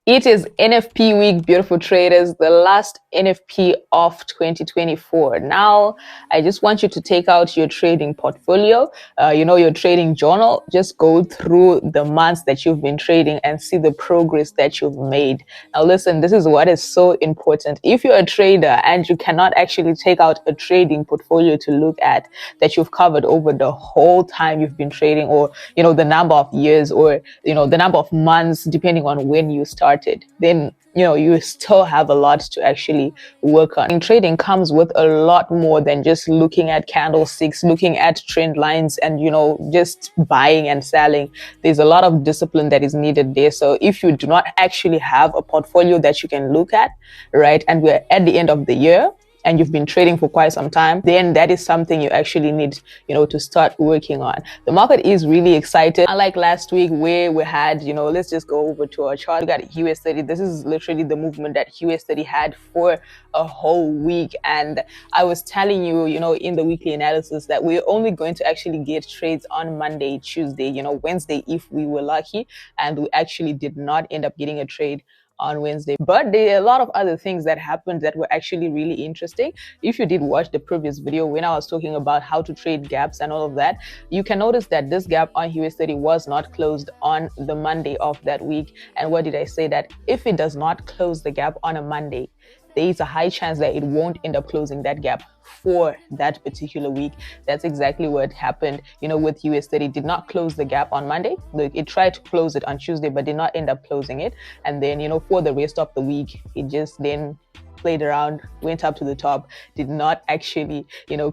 It is NFP week, beautiful traders, the last NFP of 2024. Now, I just want you to take out your trading portfolio, your trading journal. Just go through the months that you've been trading and see the progress that you've made. Now, listen, this is what is so important. If you're a trader and you cannot actually take out a trading portfolio to look at that you've covered over the whole time you've been trading, or, the number of years, or, the number of months, depending on when you started, then you still have a lot to actually work on. And trading comes with a lot more than just looking at candlesticks, looking at trend lines, and just buying and selling. There's a lot of discipline that is needed there. So if you do not actually have a portfolio that you can look at, right, and we're at the end of the year and you've been trading for quite some time, then that is something you actually need, to start working on. The market is really excited. Unlike last week where we had, let's just go over to our chart. We got US30. This is literally the movement that US30 had for a whole week. And I was telling you, in the weekly analysis that we're only going to actually get trades on Monday, Tuesday, Wednesday, if we were lucky. And we actually did not end up getting a trade on Wednesday. But there are a lot of other things that happened that were actually really interesting. If you did watch the previous video when I was talking about how to trade gaps and all of that, you can notice that this gap on US30 was not closed on the Monday of that week. And what did I say? That if it does not close the gap on a Monday, there is a high chance that it won't end up closing that gap for that particular week. That's exactly what happened, with US30. Did not close the gap on Monday. Look, it tried to close it on Tuesday, but did not end up closing it. And then, for the rest of the week, it just then played around, went up to the top, did not actually,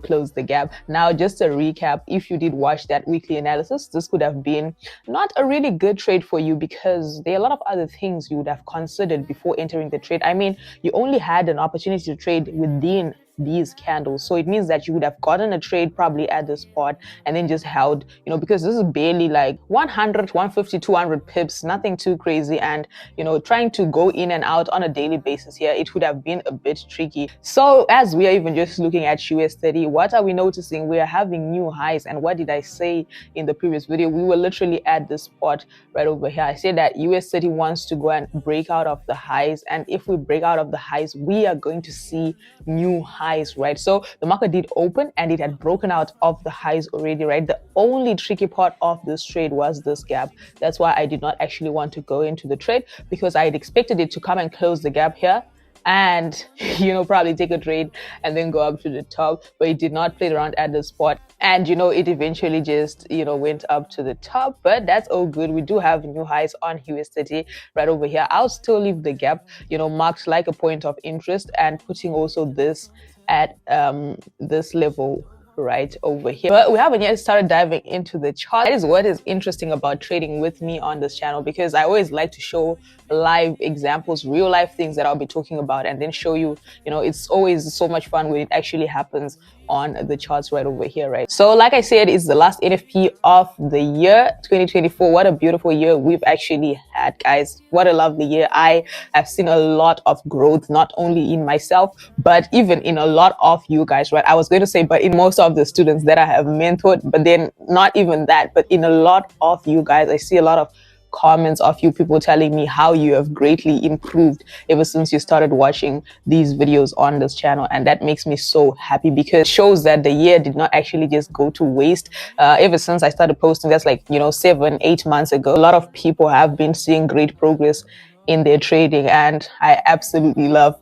close the gap. Now, just a recap, if you did watch that weekly analysis, this could have been not a really good trade for you because there are a lot of other things you would have considered before entering the trade. I mean, you only had an opportunity to trade within these candles, so it means that you would have gotten a trade probably at the spot and then just held, because this is barely like 100, 150, 200 pips, nothing too crazy. And trying to go in and out on a daily basis here, it would have been a bit tricky. So as we are even just looking at US30, what are we noticing? We are having new highs. And what did I say in the previous video? We were literally at the spot right over here. I said that US30 wants to go and break out of the highs, and if we break out of the highs, we are going to see new highs, right? So the market did open and it had broken out of the highs already, right? The only tricky part of this trade was this gap. That's why I did not actually want to go into the trade, because I had expected it to come and close the gap here and probably take a trade and then go up to the top, but it did not play around at the spot. And it eventually just went up to the top, but that's all good. We do have new highs on US30 right over here. I'll still leave the gap marked like a point of interest, and putting also this at this level right over here. But we haven't yet started diving into the chart. That is what is interesting about trading with me on this channel, because I always like to show live examples, real life things that I'll be talking about, and then show you, it's always so much fun when it actually happens on the charts right over here, right? So like I said, it's the last NFP of the year 2024. What a beautiful year we've actually had, guys. What a lovely year. I have seen a lot of growth, not only in myself, but even in a lot of you guys, right? I was going to say, but in most of the students that I have mentored, but then not even that, but in a lot of you guys, I see a lot of comments of you people telling me how you have greatly improved ever since you started watching these videos on this channel. And that makes me so happy, because it shows that the year did not actually just go to waste. Ever since I started posting, that's like 7-8 months ago, a lot of people have been seeing great progress in their trading, and I absolutely love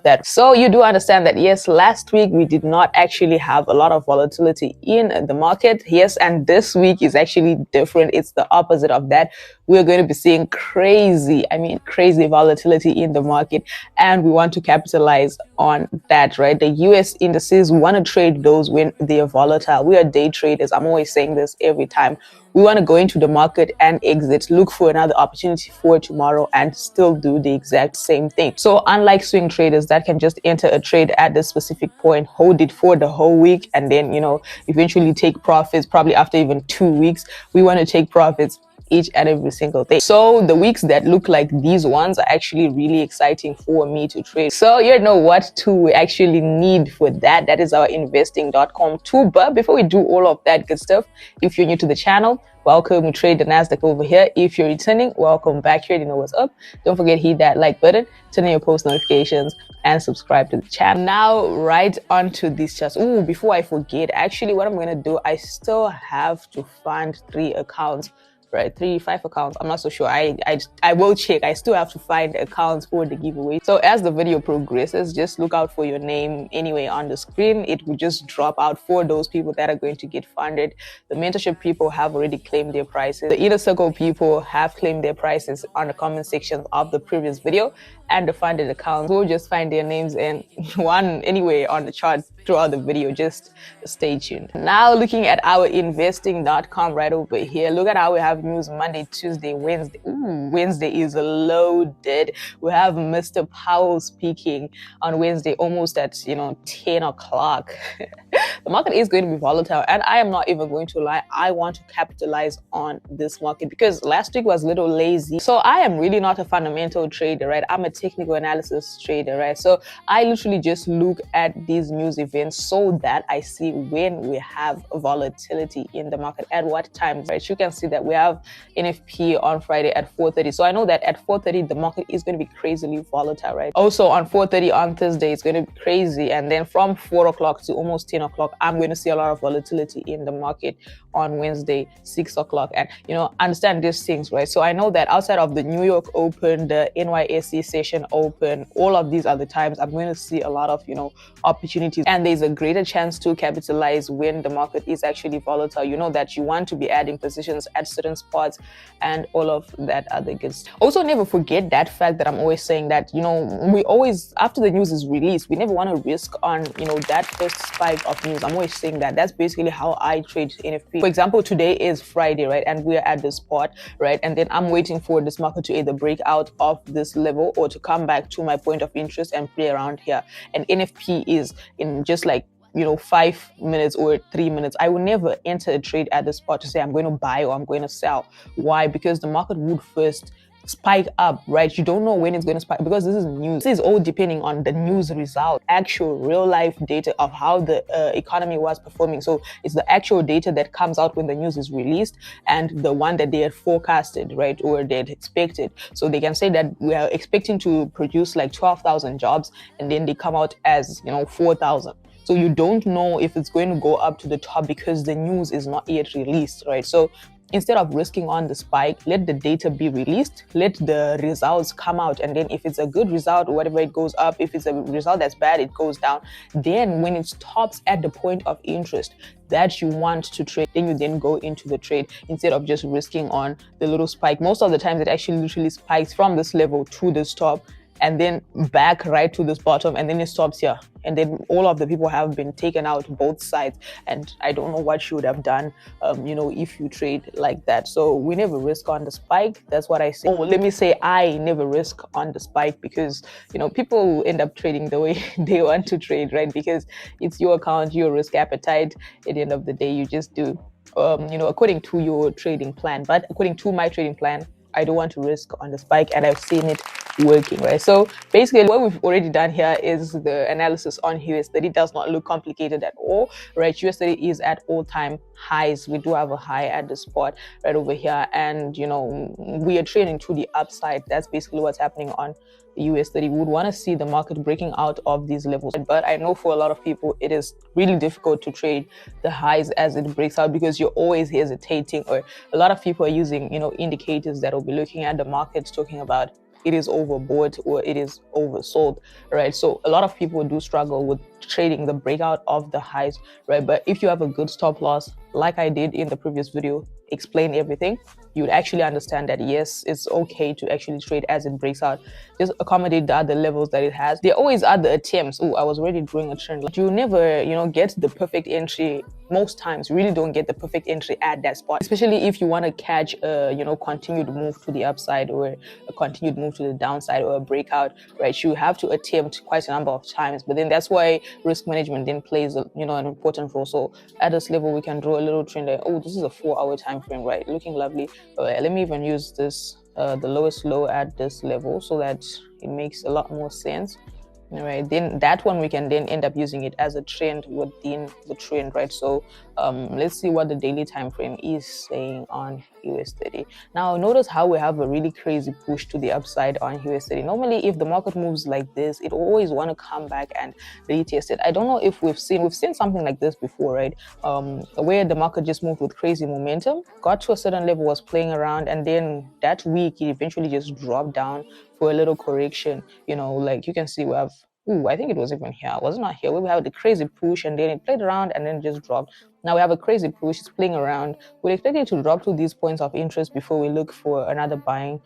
that. So you do understand that, yes, last week we did not actually have a lot of volatility in the market. Yes, and this week is actually different. It's the opposite of that. We're going to be seeing crazy volatility in the market, and we want to capitalize on that, right? The US indices want to trade those when they are volatile. We are day traders. I'm always saying this every time. We want to go into the market and exit, look for another opportunity for tomorrow, and still do the exact same thing. So unlike swing traders that can just enter a trade at this specific point, hold it for the whole week, and then eventually take profits probably after even 2 weeks, we want to take profits each and every single day. So the weeks that look like these ones are actually really exciting for me to trade. So you know what tool we actually need for that. That is our investing.com tool. But before we do all of that good stuff, if you're new to the channel, welcome. We trade the Nasdaq over here. If you're returning, welcome back here. You know what's up. Don't forget, hit that like button, turn on your post notifications, and subscribe to the channel. Now, right onto these charts. Oh, before I forget, actually, what I'm gonna do, I still have to fund 3 accounts. Right, 5 accounts. I'm not so sure. I will check. I still have to find accounts for the giveaway. So as the video progresses, just look out for your name anyway on the screen. It will just drop out for those people that are going to get funded. The mentorship people have already claimed their prices. The inner circle people have claimed their prices on the comment section of the previous video, and the funded accounts will just find their names in one anyway on the chart throughout the video. Just stay tuned. Now looking at our investing.com right over here, look at how we have news Monday, Tuesday, Wednesday. Ooh, Wednesday is loaded. We have Mr. Powell speaking on Wednesday almost at 10 o'clock. The market is going to be volatile, and I am not even going to lie, I want to capitalize on this market because last week was a little lazy. So I am really not a fundamental trader, right? I'm a technical analysis trader, right? So I literally just look at these news events so that I see when we have volatility in the market at what times, right? You can see that we have NFP on Friday at 4:30. So I know that at 4:30 the market is going to be crazily volatile, right? Also on 4:30 on Thursday it's going to be crazy, and then from 4 o'clock to almost 10 o'clock I'm going to see a lot of volatility in the market on Wednesday 6 o'clock. And understand these things, right? So I know that outside of the New York Open, the NYSE session open, all of these other times I'm going to see a lot of opportunities, and there's a greater chance to capitalize when the market is actually volatile. You know that you want to be adding positions at certain spots and all of that other good stuff. Also, never forget that fact that I'm always saying that we always, after the news is released, we never want to risk on that first spike of news. I'm always saying that. That's basically how I trade NFP. For example, today is Friday, right, and we're at the spot, right, and then I'm waiting for this market to either break out of this level or to come back to my point of interest and play around here. And NFP is in just like 5 minutes or 3 minutes. I will never enter a trade at the spot to say I'm going to buy or I'm going to sell. Why? Because the market would first spike up, right? You don't know when it's going to spike because this is news. This is all depending on the news result, actual real life data of how the economy was performing. So it's the actual data that comes out when the news is released and the one that they had forecasted, right, or they had expected. So they can say that we are expecting to produce like 12,000 jobs, and then they come out as 4,000. So you don't know if it's going to go up to the top because the news is not yet released, right? So instead of risking on the spike, let the data be released, let the results come out, and then if it's a good result or whatever, it goes up. If it's a result that's bad, it goes down. Then when it stops at the point of interest that you want to trade, then you then go into the trade instead of just risking on the little spike. Most of the times it actually literally spikes from this level to this top and then back right to this bottom, and then it stops here, and then all of the people have been taken out both sides. And I don't know what you would have done if you trade like that. So we never risk on the spike. That's what I say. Oh, let me say I never risk on the spike because people end up trading the way they want to trade, right? Because it's your account, your risk appetite. At the end of the day, you just do according to your trading plan. But according to my trading plan, I don't want to risk on the spike, and I've seen it working, right? So basically what we've already done here is the analysis on USD. It does not look complicated at all, right? USD is at all-time highs. We do have a high at the spot right over here, and we are trading to the upside. That's basically what's happening on the USD. We would want to see the market breaking out of these levels, but I know for a lot of people it is really difficult to trade the highs as it breaks out because you're always hesitating, or a lot of people are using indicators that will be looking at the markets talking about it is overbought or it is oversold, right? So a lot of people do struggle with trading the breakout of the highs, right? But if you have a good stop loss, like I did in the previous video, explain everything, you would actually understand that yes, it's okay to actually trade as it breaks out. Just accommodate the other levels that it has. There always are the attempts. Oh, I was already drawing a trend. You never, get the perfect entry. Most times, you really don't get the perfect entry at that spot, especially if you want to catch a, continued move to the upside or a continued move to the downside or a breakout, right? You have to attempt quite a number of times, but then that's why risk management then plays, an important role. So at this level, we can draw a little trend like, oh, this is a 4-hour time time frame, right? Looking lovely. Let me even use this, the lowest low at this level, so that it makes a lot more sense. All right, then that one we can then end up using it as a trend within the trend, right? So let's see what the daily time frame is saying on US30. Now notice how we have a really crazy push to the upside on US30. Normally, if the market moves like this, it always want to come back and retest it. I don't know if we've seen something like this before, right? Where the market just moved with crazy momentum, got to a certain level, was playing around, and then that week it eventually just dropped down for a little correction. Like you can see we have, I think it was even here. Was it not here? We have the crazy push, and then it played around and then just dropped. Now we have a crazy push. It's playing around. We're expecting it to drop to these points of interest before we look for another buying,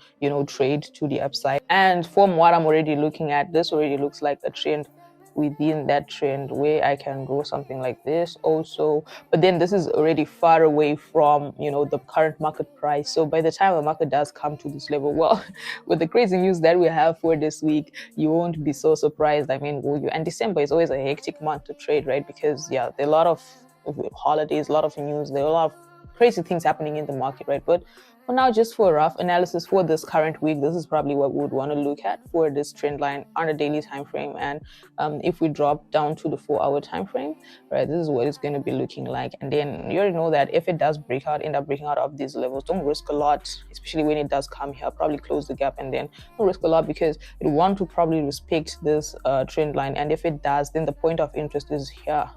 trade to the upside. And from what I'm already looking at, this already looks like a trend within that trend, where I can draw something like this also. But then this is already far away from, the current market price. So by the time the market does come to this level, well, with the crazy news that we have for this week, you won't be so surprised. I mean, will you? And December is always a hectic month to trade, right? Because there are a lot of holidays, a lot of news, there are a lot of crazy things happening in the market, right? But for now, just for a rough analysis for this current week, this is probably what we would want to look at for this trend line on a daily time frame. And if we drop down to the 4-hour time frame, right, this is what it's going to be looking like. And then you already know that if it does end up breaking out of these levels, don't risk a lot, especially when it does come here. Probably close the gap, and then don't risk a lot, because it want to probably respect this trend line. And if it does, then the point of interest is here,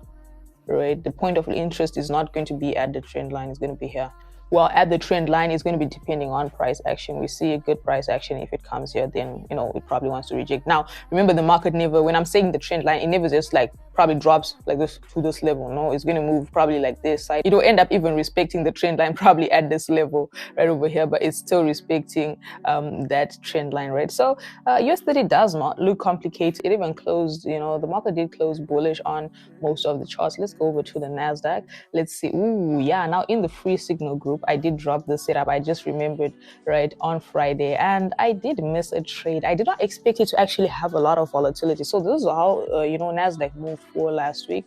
right? The point of interest is not going to be at the trend line, it's going to be here. Well, at the trend line, it's going to be depending on price action. We see a good price action. If it comes here, then it probably wants to reject. Now remember, the market never, when I'm saying the trend line, it never just like probably drops like this to this level. No, it's going to move probably like this side. It'll end up even respecting the trend line probably at this level right over here, but it's still respecting that trend line, right? So yesterday does not look complicated. It even closed, the market did close bullish on most of the charts. Let's go over to the Nasdaq. Let's see. Ooh, yeah. Now in the free signal group, I did drop the setup. I just remembered, right, on Friday, and I did miss a trade. I did not expect it to actually have a lot of volatility. So this is how Nasdaq moved for last week.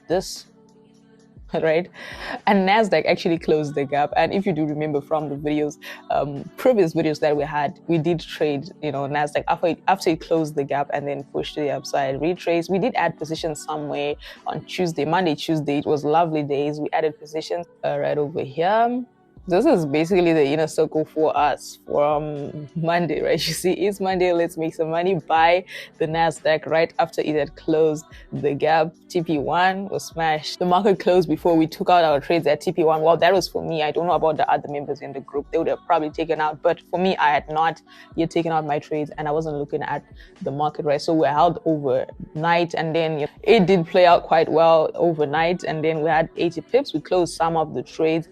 This right, and Nasdaq actually closed the gap. And if you do remember from the videos, previous videos that we had, we did trade Nasdaq after it closed the gap and then pushed to the upside, retrace. We did add positions somewhere on Monday, Tuesday. It was lovely days. We added positions right over here. This is basically the inner circle for us from Monday, right? You see, it's Monday, let's make some money. Buy the Nasdaq right after it had closed the gap. TP1 was smashed. The market closed before we took out our trades at TP1. Well, that was for me. I don't know about the other members in the group. They would have probably taken out, but for me, I had not yet taken out my trades, and I wasn't looking at the market, right? So we held overnight, and then it did play out quite well overnight, and then we had 80 pips. We closed some of the trades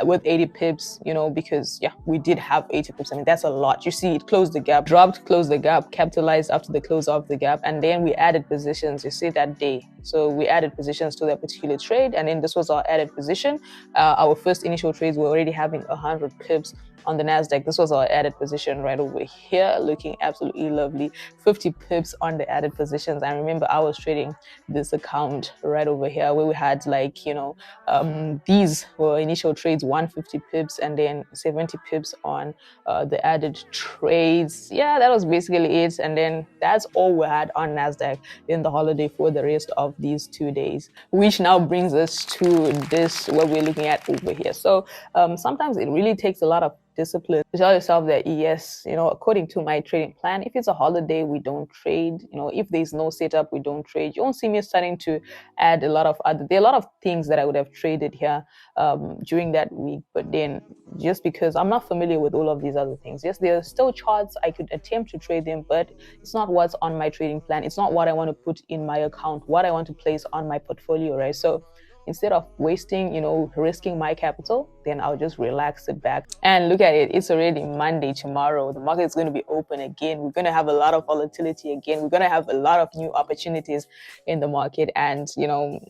with 80 pips, because we did have 80 pips. I mean, that's a lot. You see, it closed the gap, closed the gap, capitalized after the close of the gap, and then we added positions. You see that day. So we added positions to that particular trade, and then this was our added position. Our first initial trades were already having 100 pips on the Nasdaq. This was our added position right over here, looking absolutely lovely. 50 pips on the added positions. I remember I was trading this account right over here, where we had these were initial trades, 150 pips, and then 70 pips on the added trades. Yeah, that was basically it. And then that's all we had on Nasdaq in the holiday for the rest of these 2 days, which now brings us to this, what we're looking at over here. So sometimes it really takes a lot of discipline to tell yourself that, yes, according to my trading plan, if it's a holiday, we don't trade. If there's no setup, we don't trade. You won't see me starting to add there are a lot of things that I would have traded here during that week, but then just because I'm not familiar with all of these other things, yes, there are still charts, I could attempt to trade them, but it's not what's on my trading plan. It's not what I want to put in my account, what I want to place on my portfolio, right? So instead of wasting, risking my capital, then I'll just relax it back. And look at it, it's already Monday. Tomorrow, the market is going to be open again. We're going to have a lot of volatility again. We're going to have a lot of new opportunities in the market. And,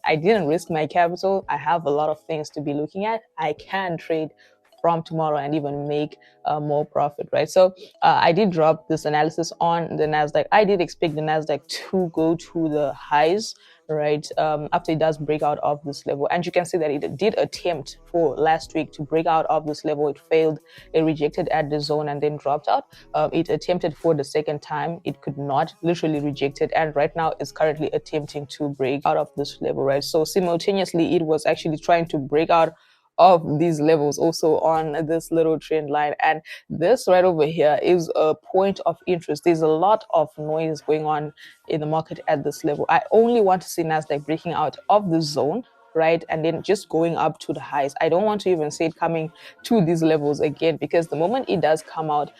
I didn't risk my capital. I have a lot of things to be looking at. I can trade from tomorrow and even make more profit, right? So I did drop this analysis on the Nasdaq. I did expect the Nasdaq to go to the highs right, after it does break out of this level. And you can see that it did attempt for last week to break out of this level. It failed. It rejected at the zone and then dropped out. It attempted for the second time. It could not, literally rejected, and right now is currently attempting to break out of this level, right? So simultaneously it was actually trying to break out of these levels also on this little trend line. And this right over here is a point of interest. There's a lot of noise going on in the market at this level. I only want to see Nasdaq breaking out of the zone, right, and then just going up to the highs. I don't want to even see it coming to these levels again, because the moment it does come out,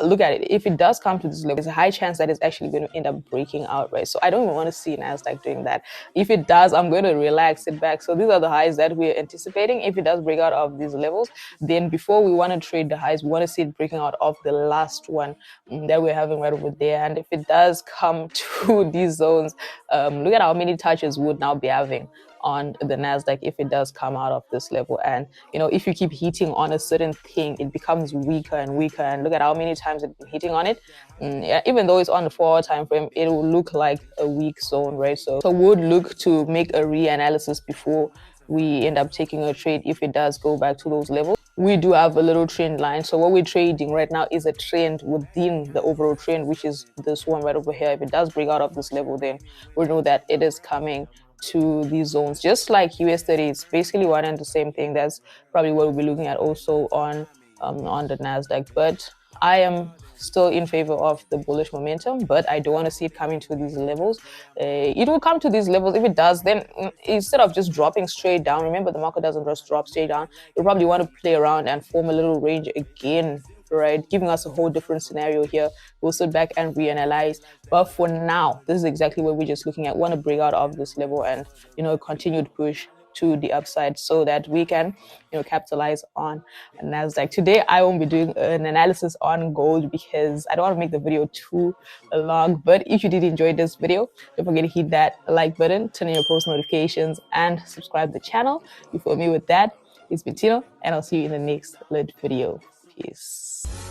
look at it. If it does come to this level, there's a high chance that it's actually going to end up breaking out, right? So I don't even want to see Nasdaq doing that. If it does, I'm going to relax, sit back. So these are the highs that we're anticipating. If it does break out of these levels, then before we want to trade the highs, we want to see it breaking out of the last one that we're having right over there. And if it does come to these zones, look at how many touches we would now be having on the Nasdaq if it does come out of this level. And if you keep hitting on a certain thing, it becomes weaker and weaker. And look at how many times it's been hitting on it. Yeah, even though it's on the 4-hour time frame, it will look like a weak zone, right? So we would look to make a reanalysis before we end up taking a trade if it does go back to those levels. We do have a little trend line. So what we're trading right now is a trend within the overall trend, which is this one right over here. If it does break out of this level, then we know that it is coming to these zones, just like US30. It's basically one and the same thing. That's probably what we'll be looking at also on the Nasdaq. But I am still in favor of the bullish momentum, but I don't want to see it coming to these levels. It will come to these levels. If it does, then instead of just dropping straight down, remember the market doesn't just drop straight down. You'll probably want to play around and form a little range again, right? Giving us a whole different scenario here. We'll sit back and reanalyze. But for now, this is exactly what we're just looking at. Want to break out of this level and, continued push to the upside so that we can, capitalize on Nasdaq. Today, I won't be doing an analysis on gold because I don't want to make the video too long. But if you did enjoy this video, don't forget to hit that like button, turn on your post notifications, and subscribe to the channel. You follow me with that. It's been Tino, and I'll see you in the next lit video. Peace.